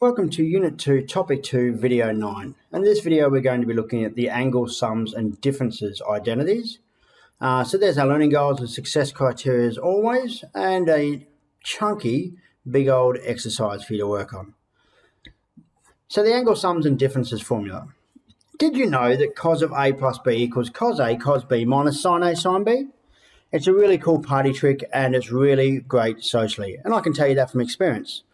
Welcome to Unit 2, Topic 2, Video 9. In this video, we're going to be looking at the angle sums and differences identities. So there's our learning goals and success criteria as always, and a chunky, big old exercise for you to work on. So the angle sums and differences formula. Did you know that cos of A plus B equals cos A cos B minus sin A sin B? It's a really cool party trick and it's really great socially, and I can tell you that from experience.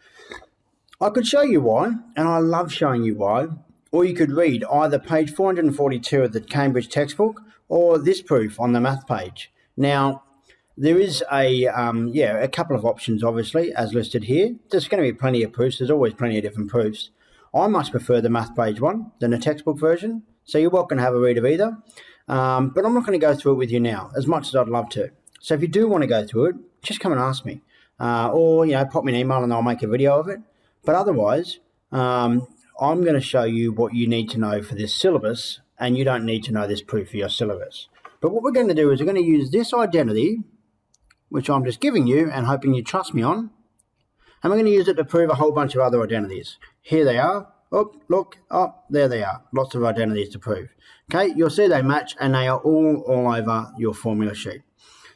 I could show you why, and I love showing you why, or you could read either page 442 of the Cambridge textbook or this proof on the math page. Now, there is a couple of options, obviously, as listed here. There's going to be plenty of proofs. There's always plenty of different proofs. I much prefer the math page one than the textbook version, so you're welcome to have a read of either. But I'm not going to go through it with you now, as much as I'd love to. So if you do want to go through it, just come and ask me, or pop me an email and I'll make a video of it. But otherwise, I'm going to show you what you need to know for this syllabus, and you don't need to know this proof for your syllabus. But what we're going to do is we're going to use this identity, which I'm just giving you and hoping you trust me on, and we're going to use it to prove a whole bunch of other identities. Here they are. Oh, look. Oh, there they are. Lots of identities to prove. Okay, you'll see they match, and they are all over your formula sheet.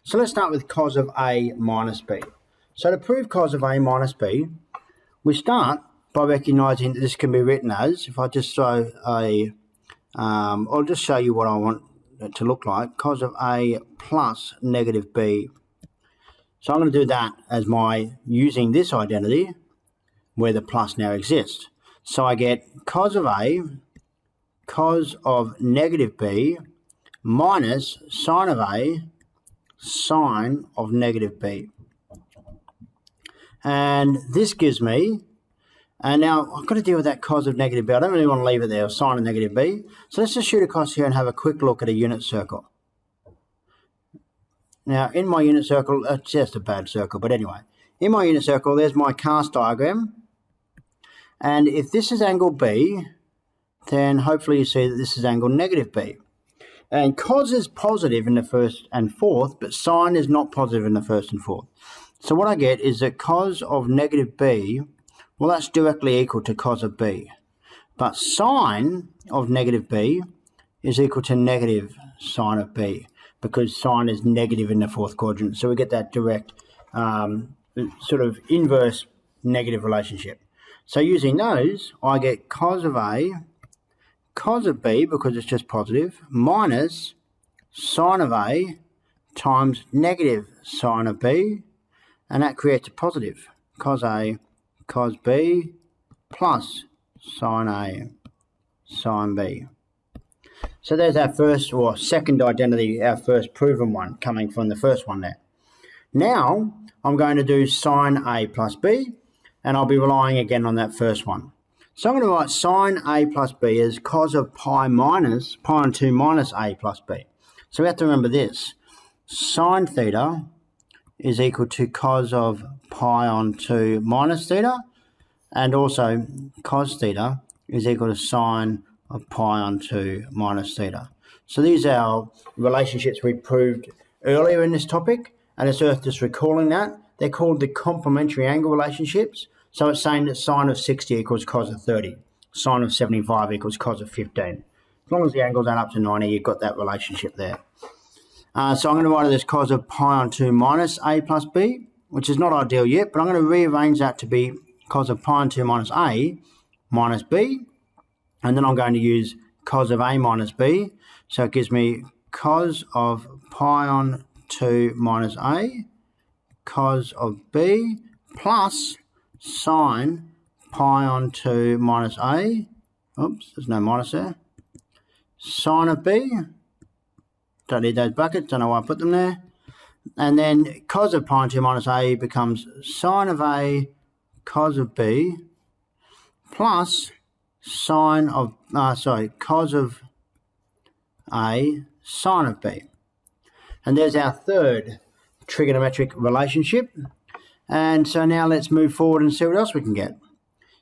So let's start with cos of A minus B. So to prove cos of A minus B, we start by recognising that this can be written as, if I just throw a, I'll just show you what I want it to look like, cos of A plus negative B. So I'm going to do that as my, using this identity, where the plus now exists. So I get cos of A, cos of negative B, minus sine of A, sine of negative B. And this gives me, and now I've got to deal with that cos of negative b. I don't really want to leave it there, or sine of negative b. So let's just shoot across here and have a quick look at a unit circle. Now, in my unit circle, it's just a bad circle, but anyway. In my unit circle, there's my cast diagram. And if this is angle B, then hopefully you see that this is angle negative B. And cos is positive in the first and fourth, but sine is not positive in the first and fourth. So what I get is that cos of negative b, well, that's directly equal to cos of b. But sine of negative b is equal to negative sine of b, because sine is negative in the fourth quadrant. So we get that direct sort of inverse negative relationship. So using those, I get cos of a, cos of b, because it's just positive, minus sine of a times negative sine of b, and that creates a positive, cos A, cos B, plus sine A, sine B. So there's our first or second identity, our first proven one, coming from the first one there. Now, I'm going to do sine A plus B, and I'll be relying again on that first one. So I'm going to write sine A plus B as cos of pi minus, pi on 2 minus A plus B. So we have to remember this, sine theta is equal to cos of pi on 2 minus theta, and also cos theta is equal to sine of pi on 2 minus theta. So these are our relationships we proved earlier in this topic, and it's worth just recalling that. They're called the complementary angle relationships. So it's saying that sine of 60 equals cos of 30, sine of 75 equals cos of 15. As long as the angles add up to 90, you've got that relationship there. So I'm going to write it as cos of pi on 2 minus A plus B, which is not ideal yet, but I'm going to rearrange that to be cos of pi on 2 minus A minus B, and then I'm going to use cos of A minus B, so it gives me cos of pi on 2 minus A, cos of B, plus sine pi on 2 minus A, oops, there's no minus there, sine of B. Don't need those buckets, don't know why I put them there. And then cos of pi on 2 minus A becomes sine of A cos of B plus sine of, cos of A sine of B. And there's our third trigonometric relationship. And so now let's move forward and see what else we can get.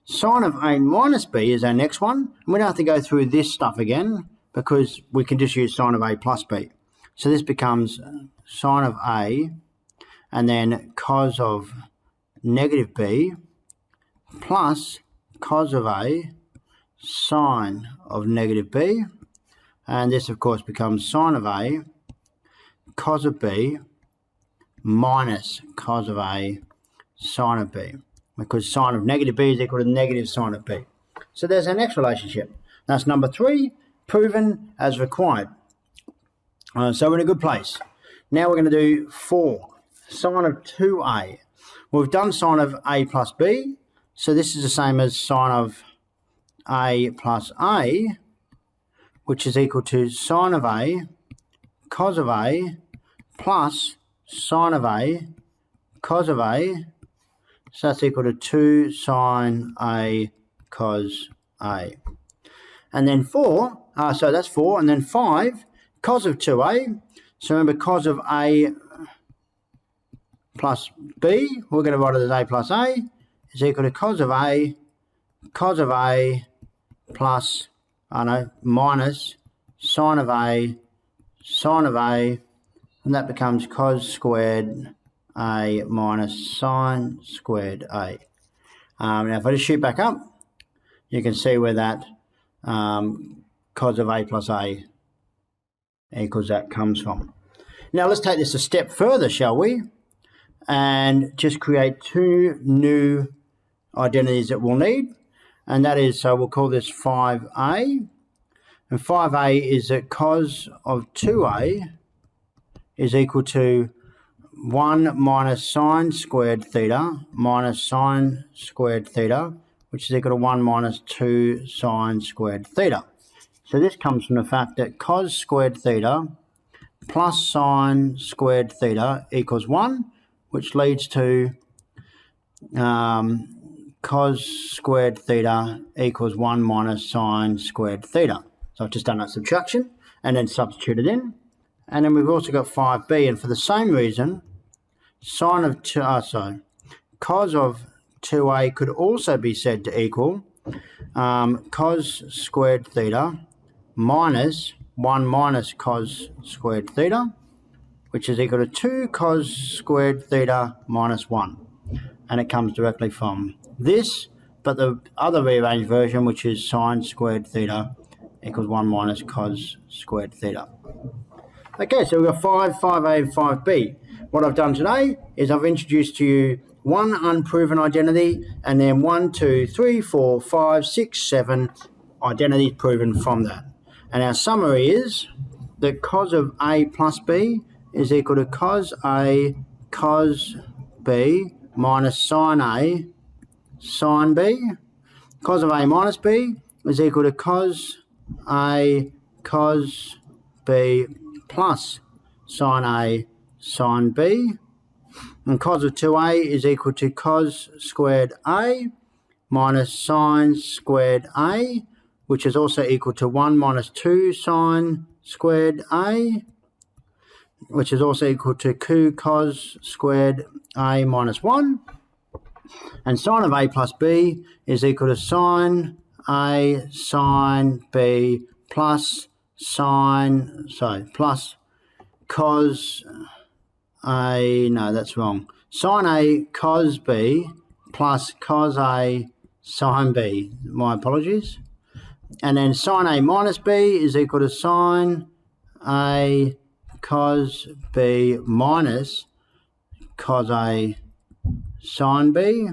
Sine of A minus B is our next one. And we don't have to go through this stuff again, because we can just use sine of A plus B. So this becomes sine of A, and then cos of negative B, plus cos of A sine of negative B, and this of course becomes sine of A cos of B minus cos of A sine of B, because sine of negative B is equal to negative sine of B. So there's our next relationship. That's number 3, proven as required. So we're in a good place. Now we're going to do 4, sine of 2A. We've done sine of A plus B, so this is the same as sine of A plus A, which is equal to sine of A cos of A plus sine of A cos of A, so that's equal to 2 sine A cos A. And then 4, so that's 4, and then 5, cos of 2A. So remember, cos of A plus B, we're going to write it as A plus A, is equal to cos of A plus, minus sine of A, and that becomes cos squared A minus sine squared A. Now if I just shoot back up, you can see where that cos of A plus A equals that comes from. Now let's take this a step further, shall we? And just create 2 new identities that we'll need. And that is, so we'll call this 5A. And 5A is that cos of 2A is equal to 1 minus sine squared theta minus sine squared theta, which is equal to 1 minus 2 sine squared theta. So this comes from the fact that cos squared theta plus sine squared theta equals 1, which leads to cos squared theta equals 1 minus sine squared theta. So I've just done that subtraction and then substituted in. And then we've also got 5b, and for the same reason, cos of 2a could also be said to equal cos squared theta minus 1 minus cos squared theta, which is equal to 2 cos squared theta minus 1. And it comes directly from this, but the other rearranged version, which is sine squared theta equals 1 minus cos squared theta. Okay, so we've got 5a, and 5b. What I've done today is I've introduced to you one unproven identity, and then 1, 2, 3, 4, 5, 6, 7 identities proven from that. And our summary is that cos of a plus b is equal to cos a cos b minus sine a sine b. Cos of a minus b is equal to cos a cos b plus sine a sine b. And cos of 2a is equal to cos squared a minus sine squared a, which is also equal to 1 minus 2 sine squared a, which is also equal to 2 cos squared a minus 1. And sine of a plus b is equal to sine a sine b plus plus cos a, no, that's wrong. Sine a cos b plus cos a sine b. My apologies. And then sine a minus b is equal to sine a cos b minus cos a sine b.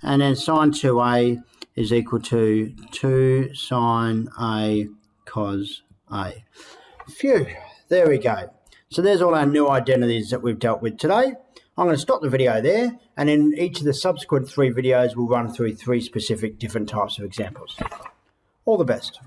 And then sine 2a is equal to 2 sine a cos a. Phew, there we go. So there's all our new identities that we've dealt with today. I'm going to stop the video there, and in each of the subsequent 3 videos we'll run through 3 specific different types of examples. All the best.